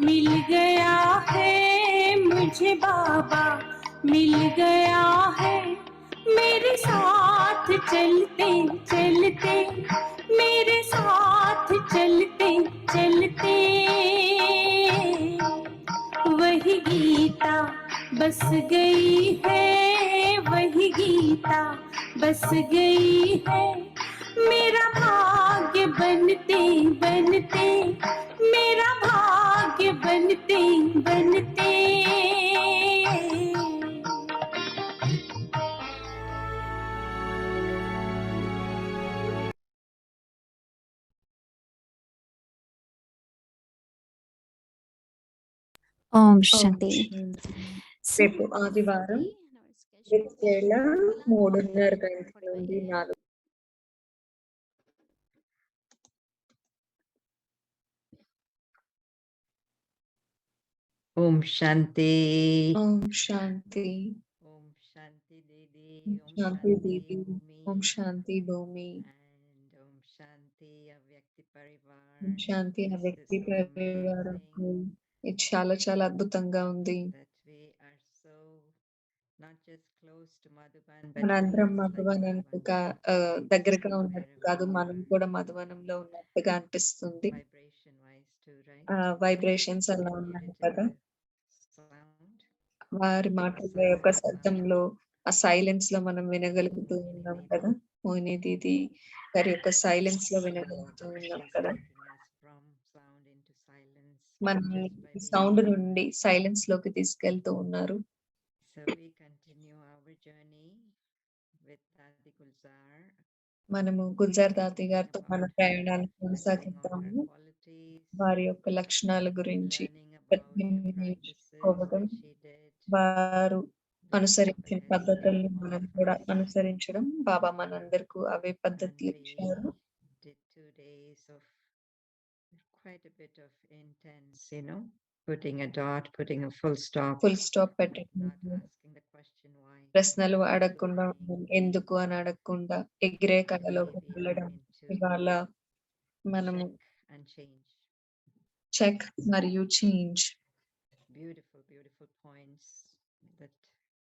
मिल गया है, मुझे बाबा मिल गया है, मेरे साथ चलते चलते, मेरे साथ चलते चलते, वही गीता बस गई है, वही गीता बस गई है मेरा भाग्य बनते बनते, मेरा भाग्य बनते बनते। Om ఓం Shanti. శాంతి. So రేపు ఆదివారం hopefully our schedule వేళ is 3:30 గంటల నుండి 4. Om Shanti. ఓం శాంతి. Om Shanti Didi. ఓం Om శాంతి Shanti దీది. ఓం Bhumi. శాంతి భూమి. And Om Shanti Avyakti Parivar. ఓం శాంతి ఆ This వ్యక్తి is పరివారకు. amazing ఇది చాలా చాలా అద్భుతంగా ఉంది. that we are so not just close to Madhuban, but మనందరం feels like మధువనంకు Madhuban. దగ్గరగా ఉన్నట్టు కాదు, మనం కూడా మధువనంలో ఉన్నట్టుగా అనిపిస్తుంది. Vibration wise too, right? Vibrations అలా ఉన్నాయి కదా, Sound. వారి మాటల యొక్క శబ్దంలో ఆ సైలెన్స్ లో మనం వినగలుగుతూ ఉన్నాం కదా. మోహిని దీది గారి యొక్క సైలెన్స్ లో వినగలుగుతూ ఉన్నాం కదా. From sound into silence. మన సౌండ్ నుండి సైలెన్స్ లోకి తీసుకెళ్తూ ఉన్నారు. So we continue our journey with Dadi Gulzar. మనము గుల్జార్ దాతి గారితో మన ప్రయాణాన్ని కొనసాగిద్దాము. వారి యొక్క లక్షణాల గురించి నేర్చుకోవడం, వారు అనుసరించిన పద్ధతుల్ని మనం కూడా అనుసరించడం. బాబా మనందరికీ అవే పద్ధతులు ఇచ్చారు. Quite a bit of intense, putting a dot, putting a full stop, పెట్టడం, not asking the question why. ప్రశ్నలు అడగకుండా, ఎందుకు అని అడగకుండా ఎగిరే కళలోకి వెళ్ళడం. ఇవాళ మనము And change. చెక్ మరియు change. Beautiful, beautiful points that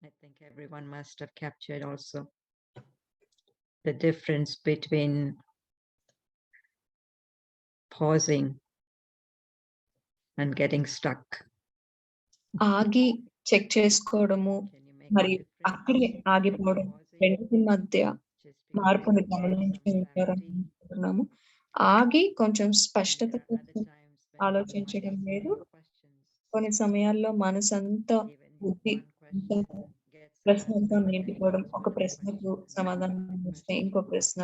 I think everyone must have captured also. The difference between pausing and getting stuck. ఆగి చెక్ చేసుకోవడము మరియు అక్కడే ఆగిపోవడం, రెండింటి మధ్య మార్పుని గమనించుకుంటున్నాము. ఆగి కొంచెం స్పష్టత కోసం ఆలోచించడం లేదు. కొన్ని సమయాల్లో మనసంతా బుద్ధి ప్రశ్నలతో నిండిపోవడం, ఒక ప్రశ్నకు సమాధానం వస్తే ఇంకో ప్రశ్న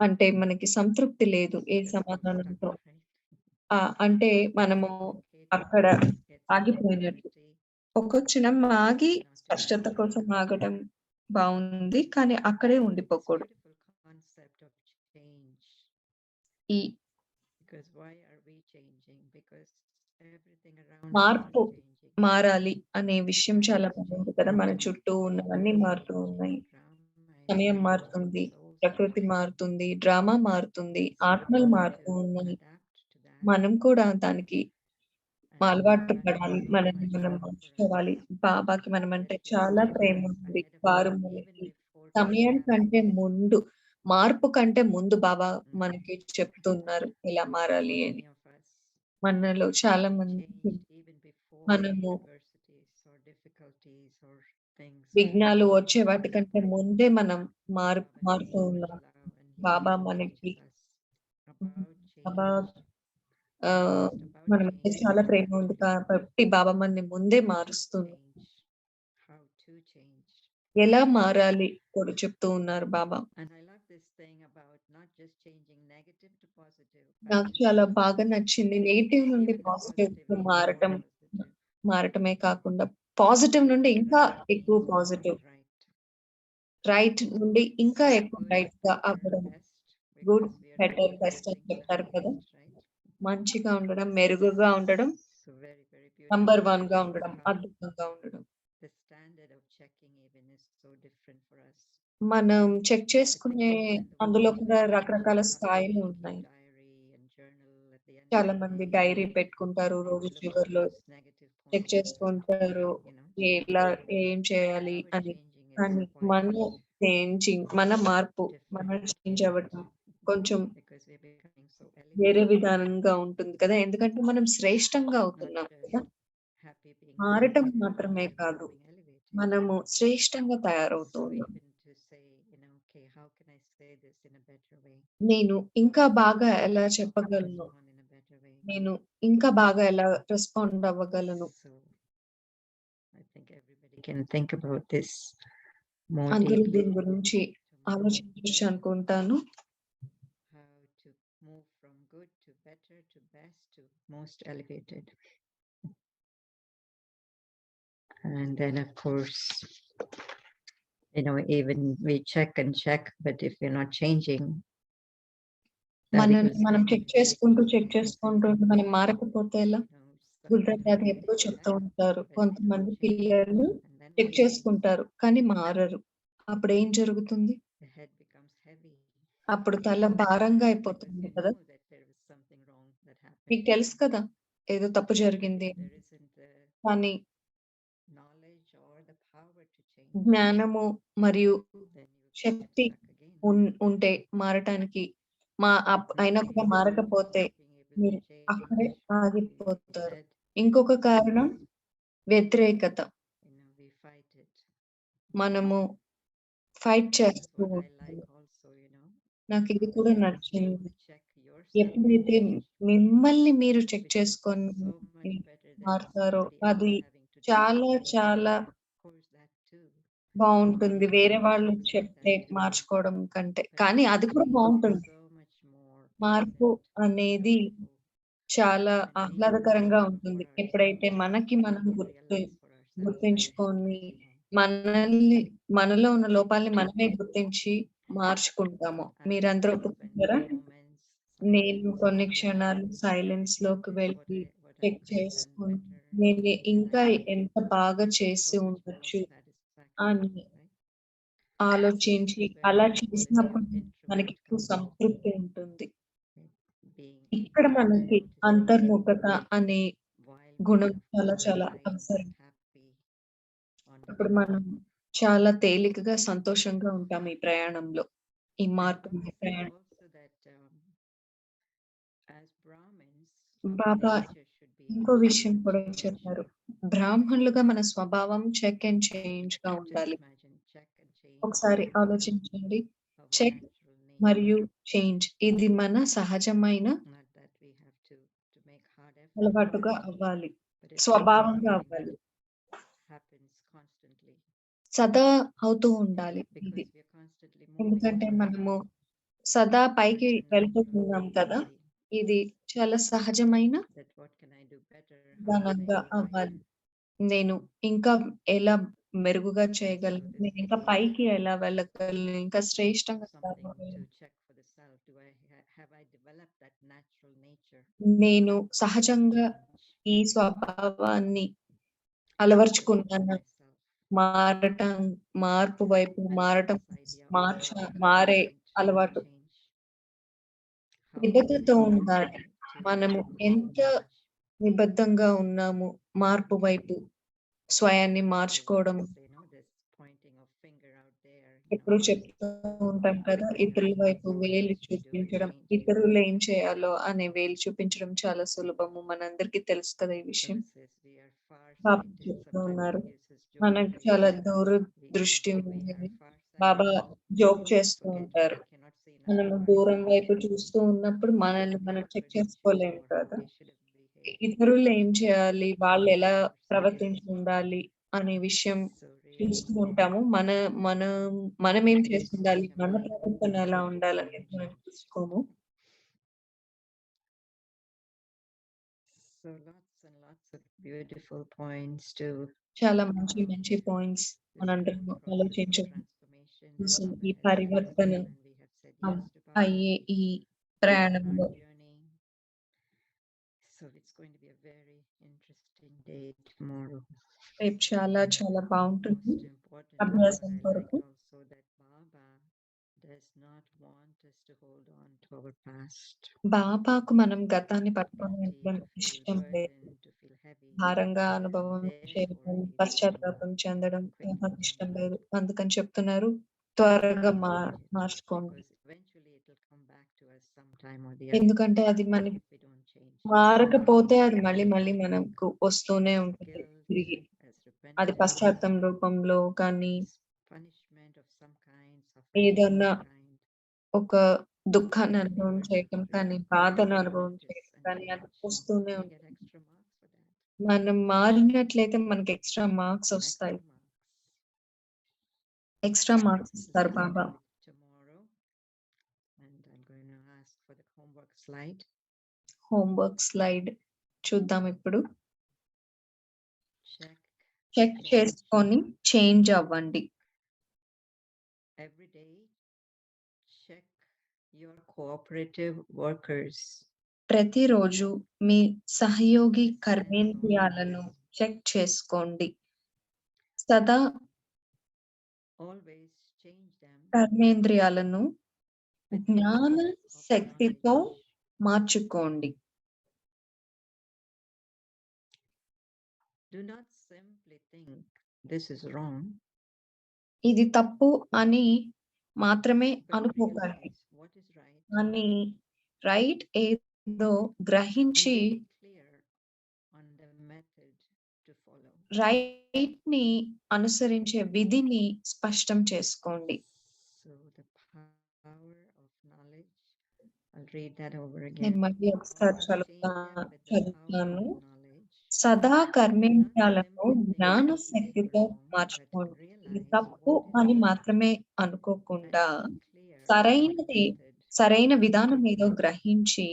అంటే మనకి సంతృప్తి లేదు ఏ సమాధానంతో. అంటే మనము అక్కడ ఆగిపోయినట్లు. ఒక క్షణం ఆగి స్పష్టత కోసం ఆగడం బాగుంది, కానీ అక్కడే ఉండిపోకూడదు. ఈ మార్పు మారాలి అనే విషయం చాలా బాగుంది కదా. మన చుట్టూ ఉన్నవన్నీ మారుతూ ఉన్నాయి. సమయం మారుతుంది, ప్రకృతి మారుతుంది, డ్రామా మారుతుంది, ఆత్మలు మారుతూ ఉన్నాయి. మనం కూడా దానికి అలవాటు పడాలి, మనల్ని మనం మార్చుకోవాలి. బాబాకి మనం అంటే చాలా ప్రేమ ఉంది. వారు మనకి సమయం కంటే ముందు, మార్పు కంటే ముందు బాబా మనకి చెప్తున్నారు ఎలా మారాలి అని. మనలో చాలా మంది మనము విఘ్నాలు వచ్చే వాటికంటే ముందే మనం మారుతూ ఉన్నాం. బాబా మనకి మన మీద చాలా ప్రేమ ఉంది కాబట్టి బాబా మనని ముందే మారుస్తున్నారు. ఎలా మారాలి కూడా చెప్తూ ఉన్నారు బాబా. నాకు చాలా బాగా నచ్చింది, నెగిటివ్ నుండి పాజిటివ్ మారటమే కాకుండా పాజిటివ్ నుండి ఇంకా ఎక్కువ పాజిటివ్, రైట్ నుండి ఇంకా ఎక్కువ రైట్ గా అవ్వడం. గుడ్, బెటర్, బెస్ట్ అని చెప్తారు కదా. మంచిగా ఉండడం, మెరుగుగా ఉండడం, నంబర్ 1 గా ఉండడం, అద్భుతంగా ఉండడం. మనం చెక్ చేసుకునే అందులో కూడా రకరకాల స్థాయిలు ఉన్నాయి. చాలా మంది డైరీ పెట్టుకుంటారు, రోజు చివరిలో చెక్ చేసుకుంటారు ఎలా ఏం చేయాలి అని. కానీ మన మార్పు, మన చేంజ్ అవ్వడం కొంచెం వేరే విధానంగా ఉంటుంది కదా. ఎందుకంటే మనం శ్రేష్టంగా అవుతున్నాం కదా. మారటం మాత్రమే కాదు, మనము శ్రేష్టంగా తయారవుతూ So ఉన్నాం. even to say, okay, how can I say this in a better way? నేను ఇంకా బాగా ఎలా చెప్పగలను, Respond in a better way. నేను ఇంకా బాగా ఎలా respond అవ్వగలను. So I think everybody can think about this more అందరూ deeply దీని గురించి tomorrow. ఆలోచించవచ్చు అనుకుంటాను. How to move from good to better to best to most elevated. And then of course, even we check and check, but if we're not changing, that equals మనం check చేసుకుంటూ nothing. మనం మారకపోతే ఎలా? గురుదత్ అది ఎప్పుడూ చెప్తూ ఉంటారు, కొంతమంది పిల్లలు చెక్ చేసుకుంటారు కానీ మారరు. అప్పుడు ఏం జరుగుతుంది? The head becomes heavy. అప్పుడు తల భారంగా అయిపోతుంది కదా. Know that there is something wrong that happened. మీకు తెలుసు కదా ఏదో తప్పు జరిగింది, There isn't the కానీ knowledge or the power to change. జ్ఞానము మరియు Then you get Shakti stuck again. ఉంటే మారటానికి అయినా కూడా మారకపోతే మీరు అక్కడే ఆగిపోతారు. ఇంకొక కారణం వ్యతిరేకత. We fight it. మనము ఫైట్ చేస్తూ What I ఉంటాము. like also, నాకు ఇది కూడా నచ్చింది. check yourself. ఎప్పుడైతే మిమ్మల్ని మీరు చెక్ which is చేసుకొని so much better than మారుతారో somebody else అది having to చాలా చాలా of course that too. బాగుంటుంది వేరే వాళ్ళు చెప్తే మార్చుకోవడం కంటే. కానీ అది కూడా బాగుంటుంది. So much more మార్పు pleasant, అనేది joyful, చాలా and we ఆహ్లాదకరంగా for ఉంటుంది. ourselves. ఎప్పుడైతే మనకి మనం Realize for ourselves. గుర్తించుకొని మనలో ఉన్న లోపాలని మనమే గుర్తించి మార్చుకుంటాము. మీరందరూ ఒప్పుకుంటారా? నేను కొన్ని క్షణాలు సైలెన్స్ లోకి వెళ్ళి చెక్ చేసుకుని నేను ఇంకా ఎంత బాగా చేసి ఉండొచ్చు అని ఆలోచించి అలా చేసినప్పుడు మనకి ఎక్కువ సంతృప్తి ఉంటుంది. ఇక్కడ మనకి అంతర్ముఖత అనే గుణం చాలా చాలా అవసరం. అప్పుడు మనం చాలా తేలికగా సంతోషంగా ఉంటాం ఈ ప్రయాణంలో, ఈ మార్పు ప్రయాణం. బాబా ఇంకో విషయం కూడా చెప్పారు, బ్రాహ్మణులుగా మన స్వభావం చెక్ అండ్ చేంజ్ గా ఉండాలి. ఒకసారి ఆలోచించండి, చెక్ మరియు చేంజ్ ఇది మన సహజమైన అలవాటుగా అవ్వాలి, స్వభావంగా అవ్వాలి, సదా అవుతూ ఉండాలి ఇది. ఎందుకంటే మనము సదా పైకి వెళ్తున్నాం కదా, ఇది చాలా సహజమైన విధానంగా అవ్వాలి. నేను ఇంకా ఎలా మెరుగుగా చేయగలను, నేను ఇంకా పైకి ఎలా వెళ్ళగలను, ఇంకా శ్రేష్టంగా నేను సహజంగా ఈ స్వభావాన్ని అలవర్చుకున్నాను. మార్పు వైపు మారే అలవాటు నిబద్ధతతో ఉండాలి. మనము ఎంత నిబద్ధంగా ఉన్నాము మార్పు వైపు, స్వయాన్ని మార్చుకోవడం. ఎప్పుడు చెప్తూ ఉంటాం కదా, ఇతరుల వైపు వేలు చూపించడం, ఇతరులు ఏం చేయాలో అనే వేలు చూపించడం చాలా సులభము. మనందరికీ తెలుసు కదా ఈ విషయం. బాబా చెప్తూ ఉన్నారు, మనకు చాలా దూరదృష్టి ఉంది. బాబా జోక్ చేస్తూ ఉంటారు, మనము దూరం వైపు చూస్తూ ఉన్నప్పుడు మనల్ని మనం చెక్ చేసుకోలేము కదా. ఇతరులు ఏం చేయాలి, వాళ్ళు ఎలా ప్రవర్తించి ఉండాలి అనే విషయం చూస్తూ ఉంటాము. మనం ఏం చేసి ఉండాలి, మన ప్రవర్తన ఎలా ఉండాలనేది మనం చూసుకోము. So lots and lots of beautiful points to చాలా మంచి పాయింట్స్ మనందరం ఆలోచించడం, ఈ పరివర్తన అయ్యే ఈ ప్రయాణంలో. So it's going to be a very interesting day tomorrow. రేపు చాలా చాలా బాగుంటుంది అభ్యాసం కొరకు. Also that Baba does not want us to hold on to our past. బాబాకు మనం గతాన్ని పట్టుకొని ఉండడం ఇష్టం లేదు. భారంగా అనుభవం చేయడం, పశ్చాత్తాపం చెందడం బాబాకు ఇష్టం లేదు. అందుకని చెప్తున్నారు, త్వరగా మార్చుకోండి. ఎందుకంటే అది మనకి మారకపోతే అది మళ్ళీ మనకు వస్తూనే ఉంటుంది తిరిగి. అది పశ్చాత్తాపం రూపంలో కానీ punishment of some kind, ఏదన్నా suffering of some kind. ఒక దుఃఖాన్ని అనుభవం చేయటం కానీ బాధను అనుభవం Practice చేయటం and కానీ అది change. వస్తూనే We ఉంటుంది. get extra marks for that. మనం మారినట్లయితే మనకి ఎక్స్ట్రా మార్క్స్ Extra వస్తాయి. marks. Extra marks This is ఇస్తారు what Baba. I'll do tomorrow. And I'm going to ask for the homework slide. Homework slide చూద్దాం ఇప్పుడు. Check. Check change. చేసుకొని change అవ్వండి. Every day, check your cooperative workers. ప్రతిరోజు మీ సహయోగి కర్మేంద్రియాలను check చేసుకోండి. సదా Always change them. కర్మేంద్రియాలను with the జ్ఞాన power of శక్తితో knowledge. మార్చుకోండి. Do not simply think this is wrong, ఇది తప్పు అని మాత్రమే but అనుకోకండి. realize what is right అని రైట్ ఏదో and గ్రహించి be clear on the method to follow. Right ని అనుసరించే విధిని స్పష్టం చేసుకోండి. So the power of knowledge. I'll read that over again. నేను మళ్ళీ ఒకసారి Change them with the power చదువుతాను. of knowledge. సదా కర్మేంద్రియాలను Do not simply జ్ఞాన think this is శక్తితో wrong, but మార్చుకోండి. ఇది realize తప్పు what is అని right మాత్రమే and అనుకోకుండా be clear on the సరైనది method సరైన విధానం ఏదో గ్రహించి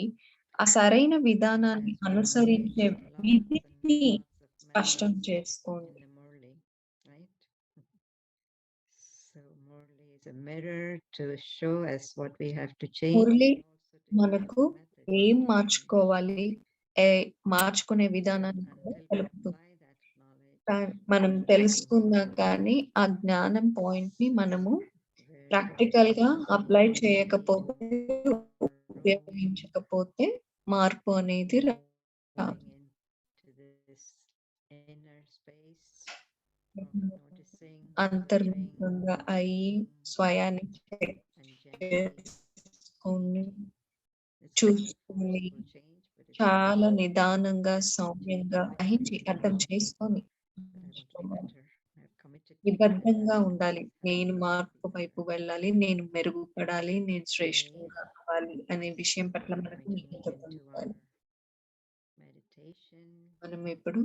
ఆ సరైన విధానాన్ని as we అనుసరించే use lots and విధిని lots of స్పష్టం manners చేసుకోండి. in the Murli, right? So Murli is a mirror to show us what we have to change. Murali and also to give us మనకు a method ఏం to change. మార్చుకోవాలి, మార్చుకునే విధానాన్ని కూడా Until we తెలుపుతుంది. apply that knowledge, మనం తెలుసుకున్నా కానీ ఆ జ్ఞానం పాయింట్ ని మనము ప్రాక్టికల్ గా అప్లై చేయకపోతే ఉపయోగించకపోతే మార్పు అనేది రాదు. moving into this inner space of noticing, అంతర్ముఖంగా అయి స్వయాన్ని check and gently. చేసుకొని It's not చూసుకొని forceful change, but it's చాలా just నిదానంగా change సౌమ్యంగా with గ్రహించి faith. అర్థం చేసుకొని That I want to be better. I've committed to నిబద్ధంగా better. ఉండాలి. నేను I've మార్పు committed to be వైపు better. వెళ్ళాలి, నేను మెరుగుపడాలి, నేను Today, శ్రేష్టంగా అవ్వాలి అనే విషయం పట్ల we're మనకు going to నిబద్ధత move into ఉండాలి. our meditation. మనం ఇప్పుడు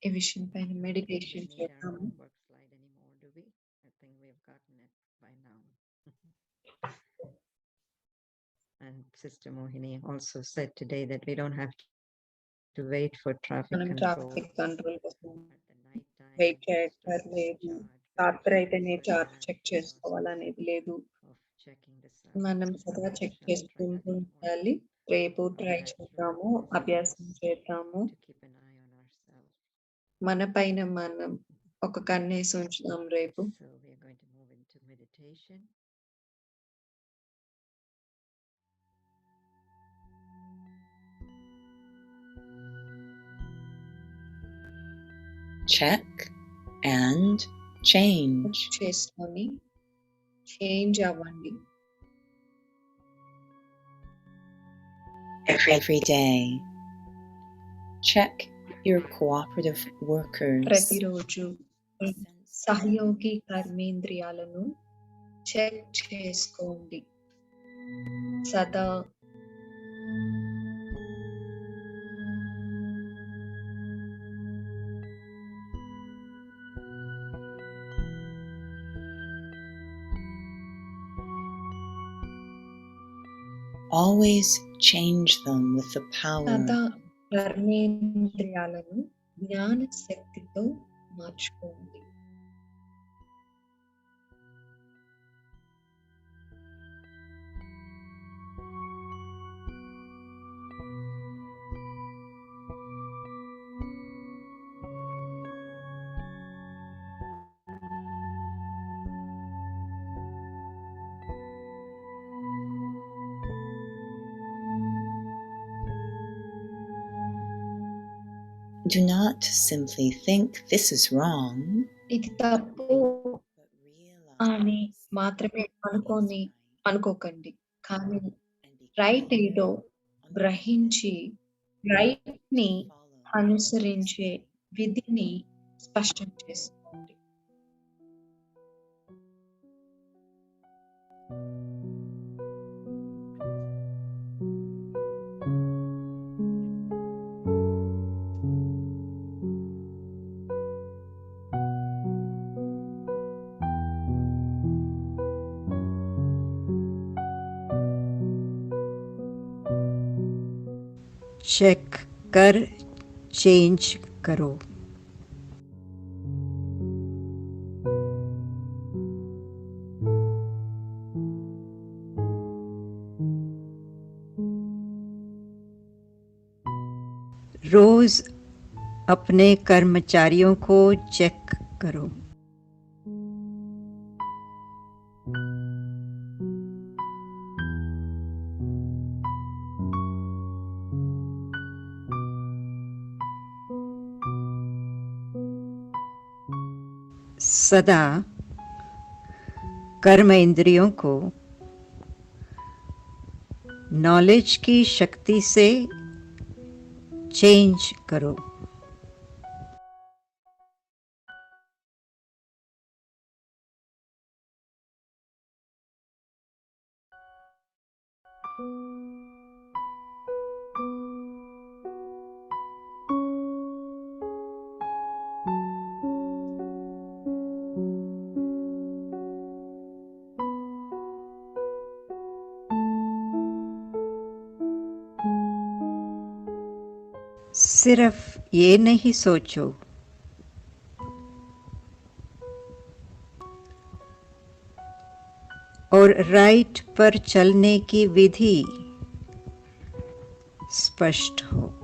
ఈ విషయం పైన We meditation don't need our చేద్దాము. homework slide anymore, do we? I think we've gotten it by now. And Sister Mohini also said today that we don't have to wait for traffic మనం control traffic control కోసం at the night time. Wait just to చేయక్కర్లేదు. charge. రాత్రి అయితేనే for charge that check process చేసుకోవాలనేది లేదు. of checking the cells. మనం We సదా don't check have to try చేసుకుంటూ that anymore. ఉండాలి. రేపు Our ట్రై natural చేద్దాము, process అభ్యాసం is చేద్దాము. to keep an eye on ourselves. మన పైన మనం ఒక కన్నేసి ఉంచుదాం రేపు. So we are going to move into meditation. Check and change. చేసుకొని చేంజ్ అవ్వండి. Every day. Check your cooperative workers. ప్రతిరోజు సహయోగి కర్మేంద్రియాలను చెక్ చేసుకోండి. సదా Always change them with the power సదా కర్మేంద్రియాలను జ్ఞాన శక్తితో మార్చుకోండి. Do not simply think this is wrong, ఇది తప్పు but అని realize మాత్రమే what is right అనుకోకండి. కానీ and be రైట్ clear ఏదో on the గ్రహించి method రైట్ ని to follow. అనుసరించే విధిని స్పష్టం చేసుకోండి. चेक कर चेंज करो. रोज अपने कर्मचारियों को चेक करो. सदा कर्म इंद्रियों को नॉलेज की शक्ति से चेंज करो. सिर्फ ये नहीं सोचो और राइट पर चलने की विधि स्पष्ट हो.